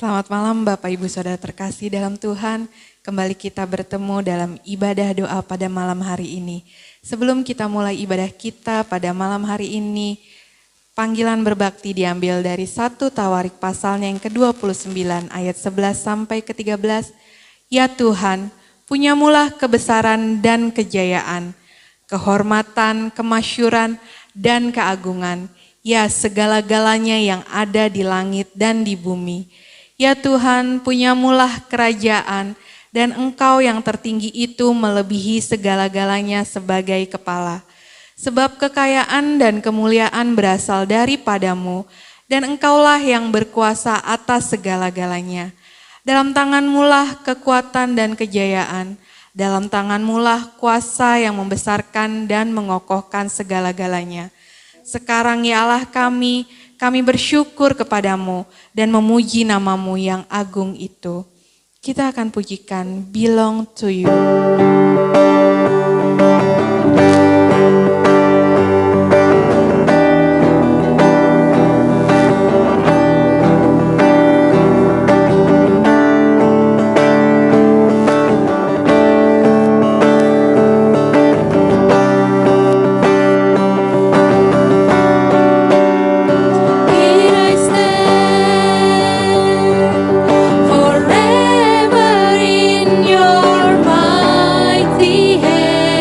Selamat malam Bapak Ibu Saudara terkasih dalam Tuhan. Kembali kita bertemu dalam ibadah doa pada malam hari ini. Sebelum kita mulai ibadah kita pada malam hari ini, panggilan berbakti diambil dari 1 Tawarik pasalnya yang ke-29 ayat 11 sampai ke-13. Ya Tuhan, punyamulah kebesaran dan kejayaan, kehormatan, kemasyuran, dan keagungan. Ya segala-galanya yang ada di langit dan di bumi. Ya Tuhan, punyamulah kerajaan, dan Engkau yang tertinggi itu melebihi segala-galanya sebagai kepala. Sebab kekayaan dan kemuliaan berasal daripadamu, dan Engkaulah yang berkuasa atas segala-galanya. Dalam tangan-Mulah kekuatan dan kejayaan, dalam tangan-Mulah kuasa yang membesarkan dan mengokohkan segala-galanya. Sekarang ya Allah kami bersyukur kepadamu dan memuji namamu yang agung itu. Kita akan pujikan Belong to You. Forever in your mighty hand.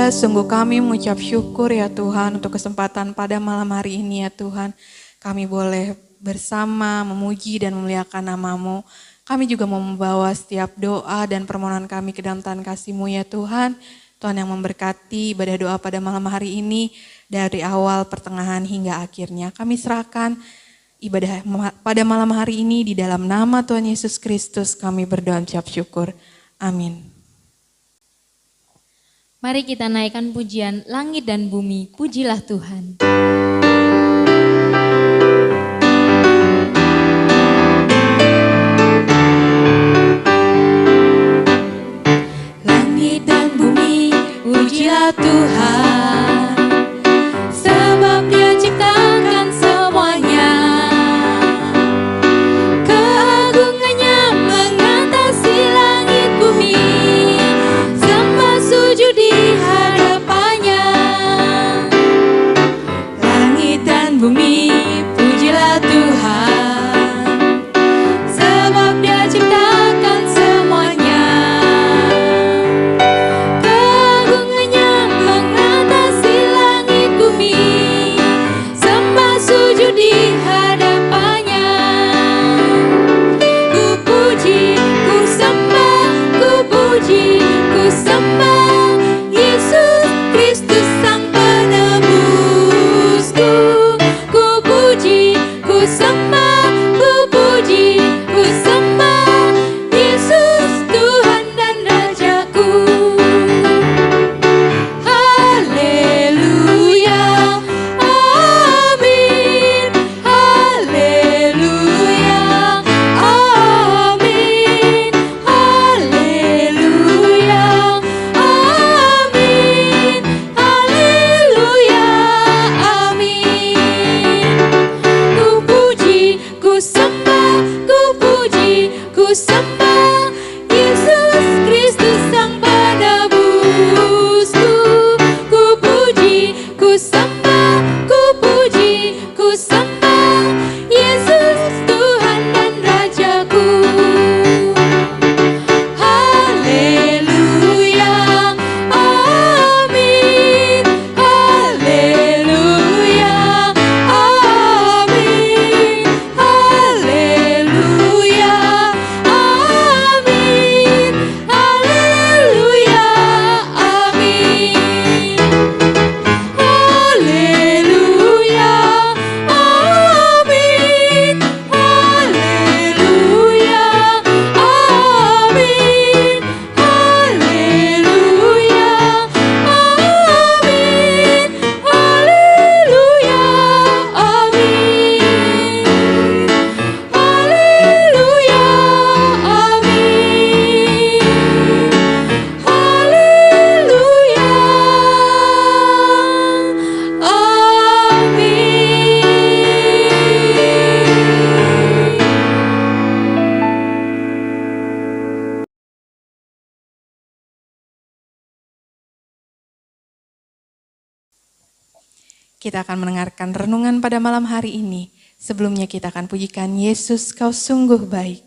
sungguh kami mengucap syukur ya Tuhan untuk kesempatan pada malam hari ini ya Tuhan. Kami boleh bersama memuji dan memuliakan nama-Mu. Kami juga mau membawa setiap doa dan permohonan kami ke dalam tangan kasih-Mu ya Tuhan. Tuhan yang memberkati ibadah doa pada malam hari ini dari awal, pertengahan hingga akhirnya. Kami serahkan ibadah pada malam hari ini di dalam nama Tuhan Yesus Kristus kami berdoa ucap syukur. Amin. Mari kita naikkan pujian langit dan bumi, pujilah Tuhan. Langit dan bumi, pujilah Tuhan, sebab Dia ciptakan semuanya. Keagungannya mengatasi langit bumi, sembah sujud di hadapannya. Langit dan bumi, pujilah Tuhan, sebab Dia ciptakan semuanya. Keagungannya mengatasi langit bumi, sembah sujud di hadapannya. Ku puji, ku sembah, ku puji, ku sembah Yesus Kristus Sang Penebusku. Ku puji, ku sembah, ku puji, ku sembah Yesus Tuhan dan Rajaku. Haleluya, amin. Haleluya, amin. Haleluya, amin. Haleluya, amin. Ku puji, ku sembah, ku puji, ku sembah Yesus Kristus Sang Penebusku. Ku puji, ku sembah, ku puji, ku sembah Yesus Tuhan dan Rajaku. Haleluya, amin. Haleluya, amin. Haleluya, amin. Haleluya, amin. Haleluya, amin. Haleluya, amin. Haleluya, amin. Haleluya, amin. Haleluya, amin. Kita akan mendengarkan renungan pada malam hari ini. Sebelumnya kita akan pujikan Yesus kau sungguh baik.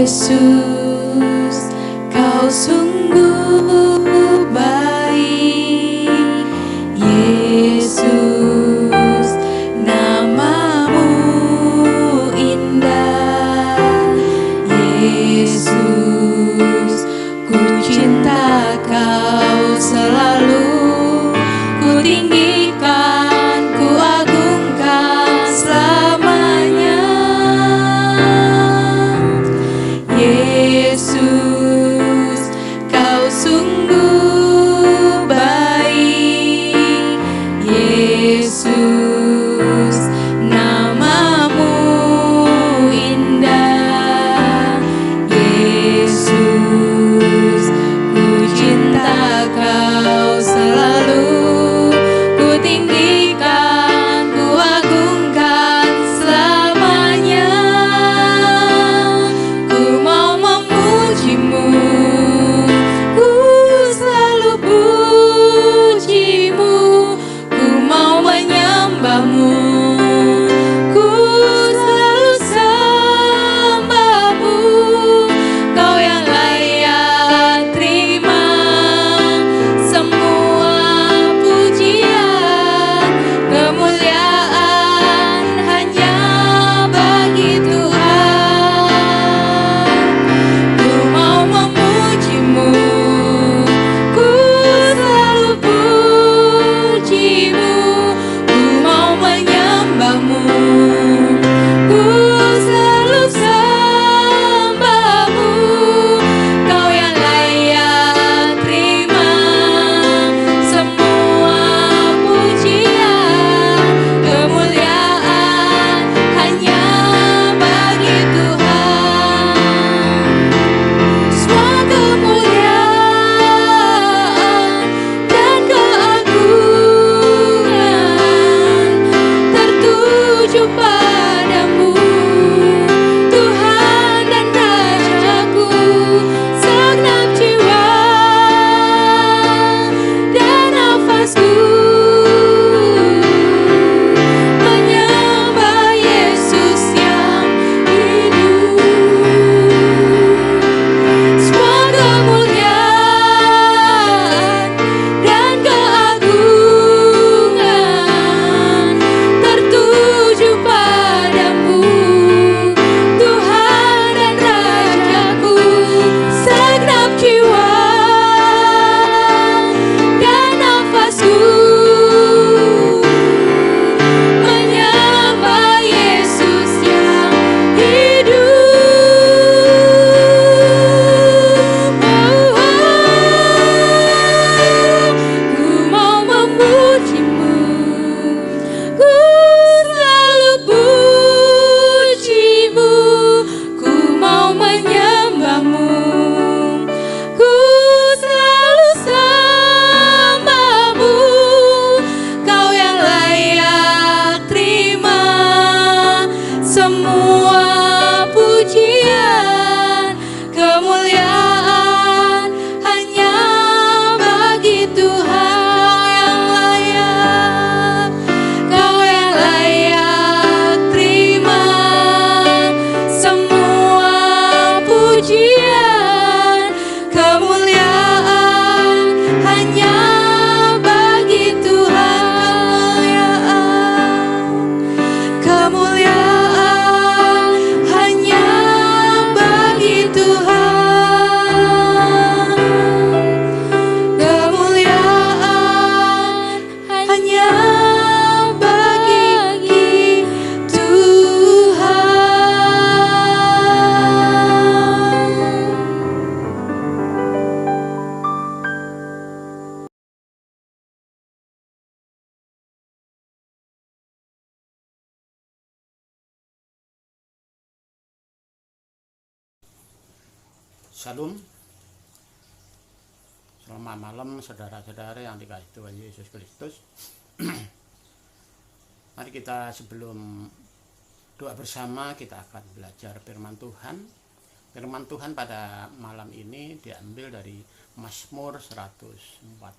Yesus, kau sungguh baik. Yesus, Shalom. Selamat malam saudara-saudara yang dikasihi Tuhan Yesus Kristus. Mari kita sebelum doa bersama kita akan belajar firman Tuhan. Firman Tuhan pada malam ini diambil dari Mazmur 145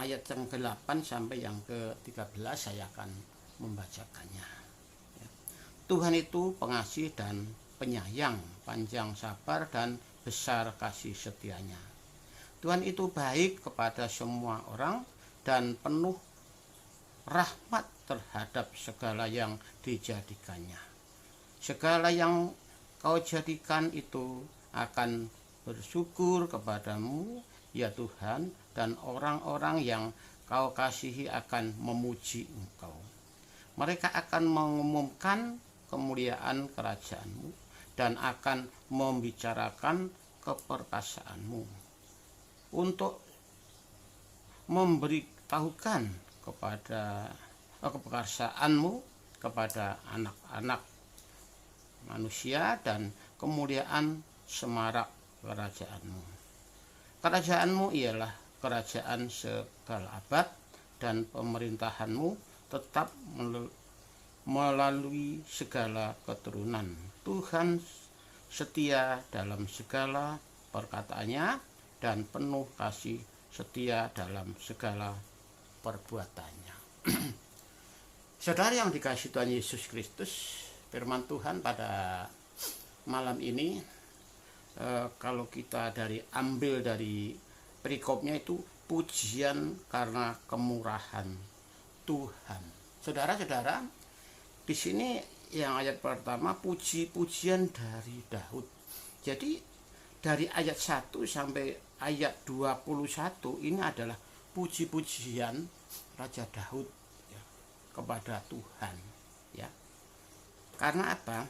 ayat yang ke-8 sampai yang ke-13 saya akan membacakannya. Tuhan itu pengasih dan penyayang, panjang sabar dan besar kasih setianya. Tuhan itu baik kepada semua orang dan penuh rahmat terhadap segala yang dijadikannya. Segala yang kau jadikan itu akan bersyukur kepadamu, ya Tuhan, dan orang-orang yang kau kasihi akan memuji Engkau. Mereka akan mengumumkan kemuliaan kerajaanmu dan akan membicarakan keperkasaanmu untuk memberitahukan kepada keperkasaanmu kepada anak-anak manusia dan kemuliaan semarak kerajaanmu. Kerajaanmu ialah kerajaan segala abad dan pemerintahanmu tetap melalui segala keturunan. Tuhan setia dalam segala perkataannya dan penuh kasih setia dalam segala perbuatannya. Saudara yang dikasihi Tuhan Yesus Kristus, firman Tuhan pada malam ini kalau kita ambil dari perikopnya itu pujian karena kemurahan Tuhan. Saudara-saudara, di sini yang ayat pertama puji-pujian dari Daud. Jadi dari ayat 1 sampai ayat 21 ini adalah puji-pujian Raja Daud ya, kepada Tuhan ya. Karena apa?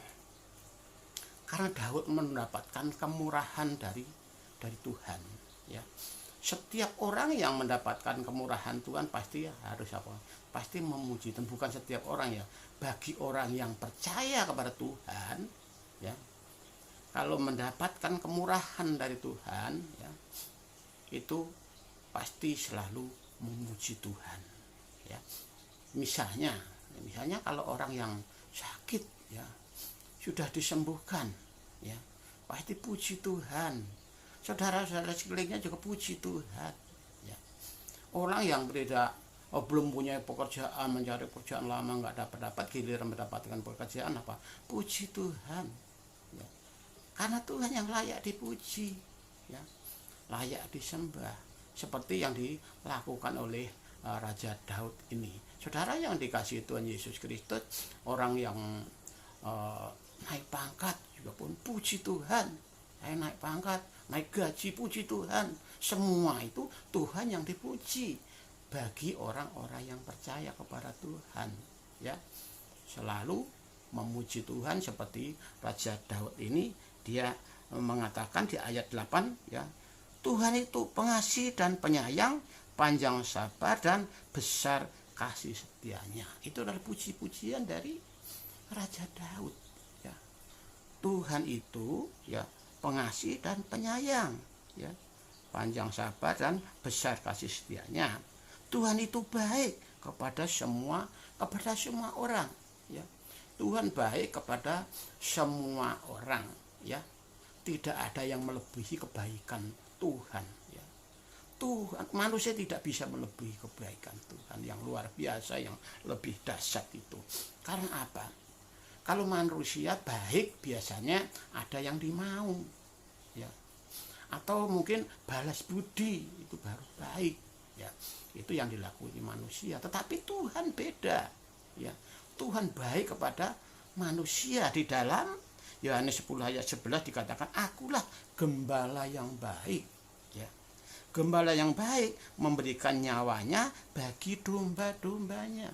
Karena Daud mendapatkan kemurahan dari Tuhan ya. Setiap orang yang mendapatkan kemurahan Tuhan pasti harus apa? Pasti memuji. Dan bukan setiap orang ya. Bagi orang yang percaya kepada Tuhan, ya, kalau mendapatkan kemurahan dari Tuhan, ya, itu pasti selalu memuji Tuhan. Ya. Misalnya kalau orang yang sakit, ya, sudah disembuhkan, ya, pasti puji Tuhan. Saudara-saudara sekelilingnya juga puji Tuhan. Ya. Orang yang belum punya pekerjaan, mencari pekerjaan lama nggak dapat giliran mendapatkan pekerjaan apa? Puji Tuhan. Ya. Karena Tuhan yang layak dipuji, ya, layak disembah, seperti yang dilakukan oleh Raja Daud ini. Saudara yang dikasihi Tuhan Yesus Kristus, orang yang naik pangkat juga pun puji Tuhan. Saya naik pangkat, naik gaji, puji Tuhan. Semua itu Tuhan yang dipuji bagi orang-orang yang percaya kepada Tuhan, ya. Selalu memuji Tuhan seperti Raja Daud ini, dia mengatakan di ayat 8, ya, Tuhan itu pengasih dan penyayang, panjang sabar dan besar kasih setianya. Itu adalah puji-pujian dari Raja Daud, ya. Tuhan itu, ya, pengasih dan penyayang, ya, panjang sabar dan besar kasih setianya. Tuhan itu baik kepada semua orang, ya. Tuhan baik kepada semua orang, ya. Tidak ada yang melebihi kebaikan Tuhan, ya. Tuhan, manusia tidak bisa melebihi kebaikan Tuhan yang luar biasa, yang lebih dahsyat itu. Karena apa? Kalau manusia baik biasanya ada yang dimau, ya, atau mungkin balas budi, itu baru baik, ya. Itu yang dilakukan manusia. Tetapi Tuhan beda, ya. Tuhan baik kepada manusia. Di dalam Yohanes 10 ayat 11 dikatakan, akulah gembala yang baik, ya. Gembala yang baik memberikan nyawanya bagi domba-dombanya,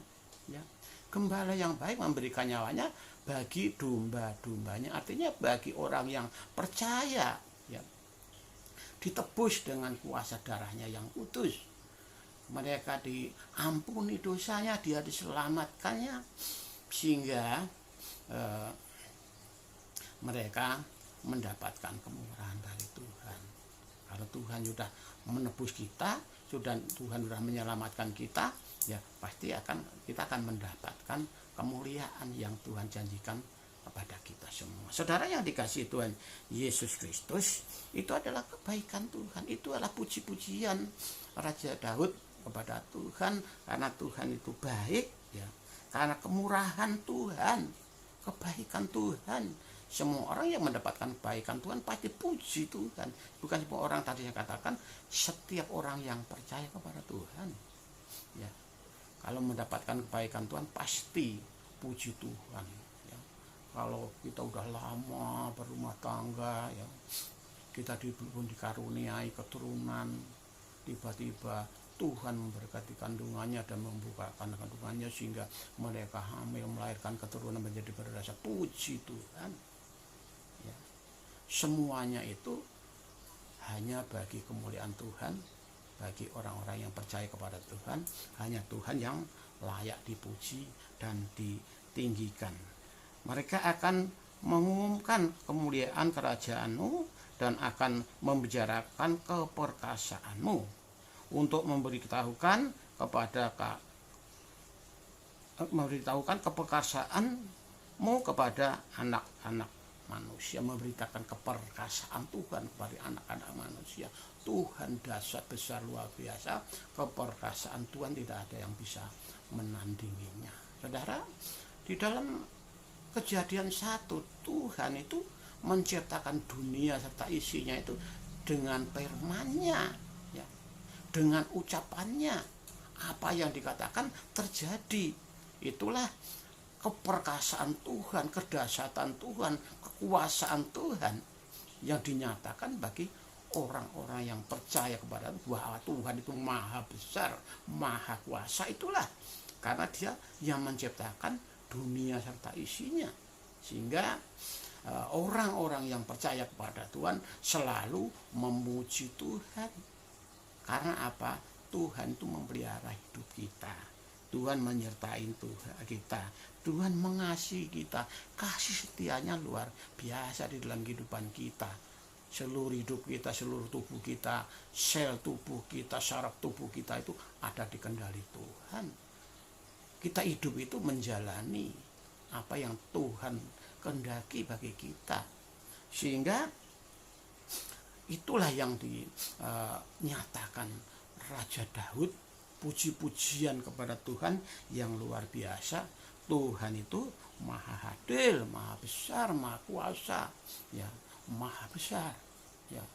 ya. Gembala yang baik memberikan nyawanya bagi domba-dombanya, artinya bagi orang yang percaya, ya, ditebus dengan kuasa darahnya yang kudus. Mereka diampuni dosanya, dia diselamatkannya, sehingga mereka mendapatkan kemurahan dari Tuhan. Kalau Tuhan sudah menebus kita, Tuhan sudah menyelamatkan kita, ya pasti kita akan mendapatkan kemuliaan yang Tuhan janjikan kepada kita semua. Saudara yang dikasihi Tuhan Yesus Kristus, itu adalah kebaikan Tuhan, itu adalah puji-pujian Raja Daud kepada Tuhan, karena Tuhan itu baik, ya, karena kemurahan Tuhan, kebaikan Tuhan. Semua orang yang mendapatkan kebaikan Tuhan pasti puji Tuhan. Bukan semua orang, tadi saya katakan, setiap orang yang percaya kepada Tuhan, ya, kalau mendapatkan kebaikan Tuhan pasti puji Tuhan. Ya. Kalau kita udah lama berumah tangga, ya, kita pun dikaruniai keturunan, tiba-tiba Tuhan memberkati kandungannya dan membukakan kandungannya sehingga mereka hamil, melahirkan keturunan menjadi berdasar, puji Tuhan. Ya. Semuanya itu hanya bagi kemuliaan Tuhan, bagi orang-orang yang percaya kepada Tuhan. Hanya Tuhan yang layak dipuji dan ditinggikan. Mereka akan mengumumkan kemuliaan kerajaan-Mu dan akan membicarakan keperkasaanmu untuk memberitahukan keperkasaanmu kepada anak-anak manusia, memberitakan keperkasaan Tuhan kepada anak-anak manusia. Tuhan dahsyat besar luar biasa, keperkasaan Tuhan tidak ada yang bisa menandinginya. Saudara, di dalam Kejadian 1, Tuhan itu menciptakan dunia serta isinya itu dengan firman-Nya, ya, dengan ucapannya. Apa yang dikatakan terjadi. Itulah keperkasaan Tuhan, kedahsyatan Tuhan, kekuasaan Tuhan yang dinyatakan bagi orang-orang yang percaya kepada bahwa Tuhan itu maha besar, maha kuasa. Itulah karena Dia yang menciptakan dunia serta isinya, sehingga orang-orang yang percaya kepada Tuhan selalu memuji Tuhan. Karena apa? Tuhan itu memelihara hidup kita, Tuhan menyertai kita, Tuhan mengasihi kita. Kasih setianya luar biasa di dalam kehidupan kita. Seluruh hidup kita, seluruh tubuh kita, sel tubuh kita, saraf tubuh kita itu ada di kendali Tuhan. Kita hidup itu menjalani apa yang Tuhan kehendaki bagi kita, sehingga itulah yang dinyatakan Raja Daud, puji-pujian kepada Tuhan yang luar biasa. Tuhan itu maha adil, maha besar, maha kuasa, ya, maha besar, ya.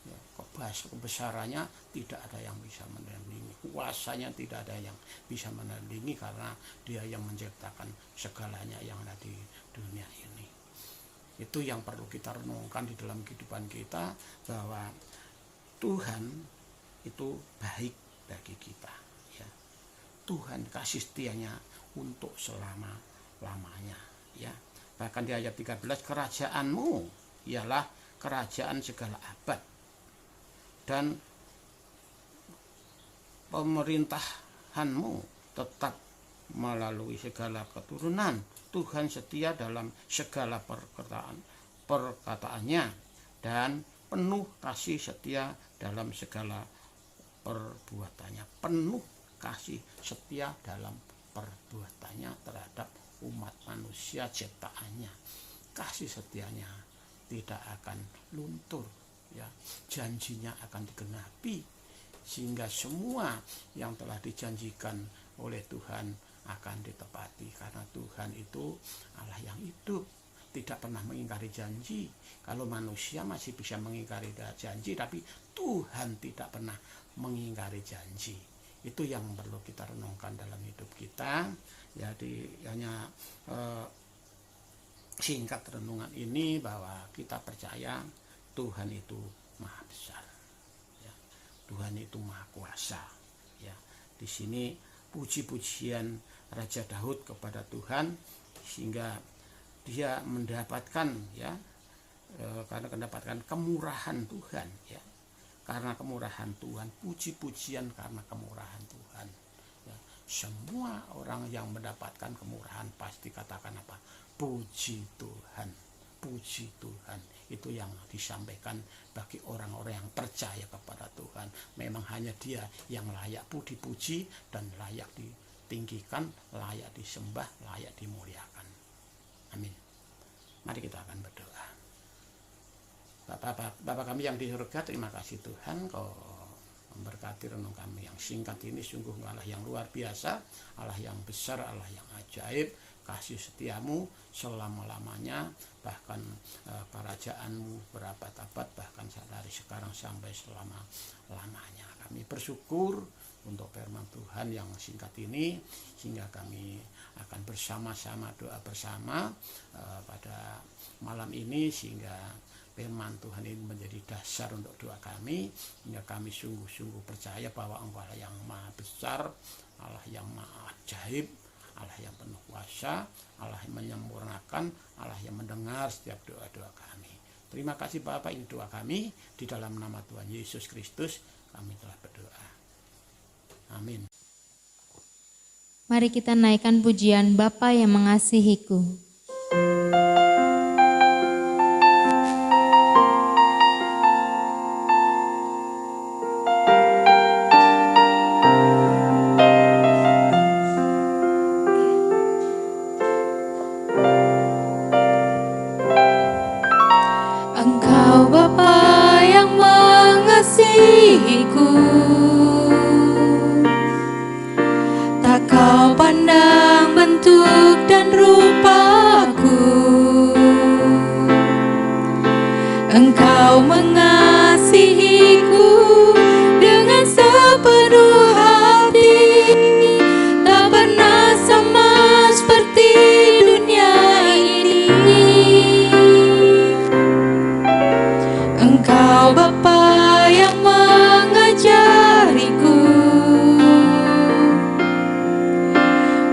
Ya, kebesarannya tidak ada yang bisa menandingi, kuasanya tidak ada yang bisa menandingi, karena Dia yang menciptakan segalanya yang ada di dunia ini. Itu yang perlu kita renungkan di dalam kehidupan kita, bahwa Tuhan itu baik bagi kita, ya. Tuhan kasih setianya untuk selama-lamanya, ya. Bahkan di ayat 13, kerajaan-Mu ialah kerajaan segala abad, dan pemerintahan-Mu tetap melalui segala keturunan. Tuhan setia dalam segala perkataannya dan penuh kasih setia dalam segala perbuatannya. Penuh kasih setia dalam perbuatannya terhadap umat manusia ciptaannya. Kasih setianya tidak akan luntur, ya, janjinya akan digenapi, sehingga semua yang telah dijanjikan oleh Tuhan akan ditepati, karena Tuhan itu Allah yang hidup, tidak pernah mengingkari janji. Kalau manusia masih bisa mengingkari janji, tapi Tuhan tidak pernah mengingkari janji. Itu yang perlu kita renungkan dalam hidup kita. Jadi hanya singkat renungan ini, bahwa kita percaya Tuhan itu maha besar, ya. Tuhan itu maha kuasa, ya. Di sini puji-pujian Raja Daud kepada Tuhan, sehingga dia mendapatkan, ya, karena mendapatkan kemurahan Tuhan, ya. Karena kemurahan Tuhan, puji-pujian karena kemurahan Tuhan, ya. Semua orang yang mendapatkan kemurahan pasti katakan apa? Puji Tuhan, puji Tuhan. Itu yang disampaikan bagi orang-orang yang percaya kepada Tuhan. Memang hanya Dia yang layak dipuji dan layak ditinggikan, layak disembah, layak dimuliakan. Amin. Mari kita akan berdoa. Bapak kami yang di surga, terima kasih Tuhan, Kau memberkati renung kami yang singkat ini. Sungguh Allah yang luar biasa, Allah yang besar, Allah yang ajaib. Kasih setiamu selama-lamanya, bahkan kerajaanmu berabad-abad, bahkan dari sekarang sampai selama-lamanya. Kami bersyukur untuk firman Tuhan yang singkat ini, sehingga kami akan bersama-sama doa bersama pada malam ini, sehingga firman Tuhan ini menjadi dasar untuk doa kami, hingga kami sungguh-sungguh percaya bahwa Engkau Allah yang maha besar, Allah yang maha ajaib, Allah yang penuh kuasa, Allah yang menyempurnakan, Allah yang mendengar setiap doa-doa kami. Terima kasih Bapak, ini doa kami di dalam nama Tuhan Yesus Kristus kami telah berdoa. Amin. Mari kita naikkan pujian Bapa yang mengasihiku. Engkau Bapa yang mengasihiku, tak kau pandang bentuk dan rupaku. Engkau mengasihiku dengan sepenuh hati, tak pernah sama seperti dunia ini. Engkau Bapa yang mengajariku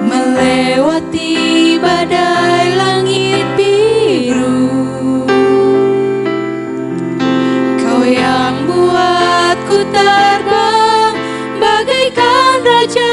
melewati badai langit biru. Kau yang buatku terbang bagaikan raja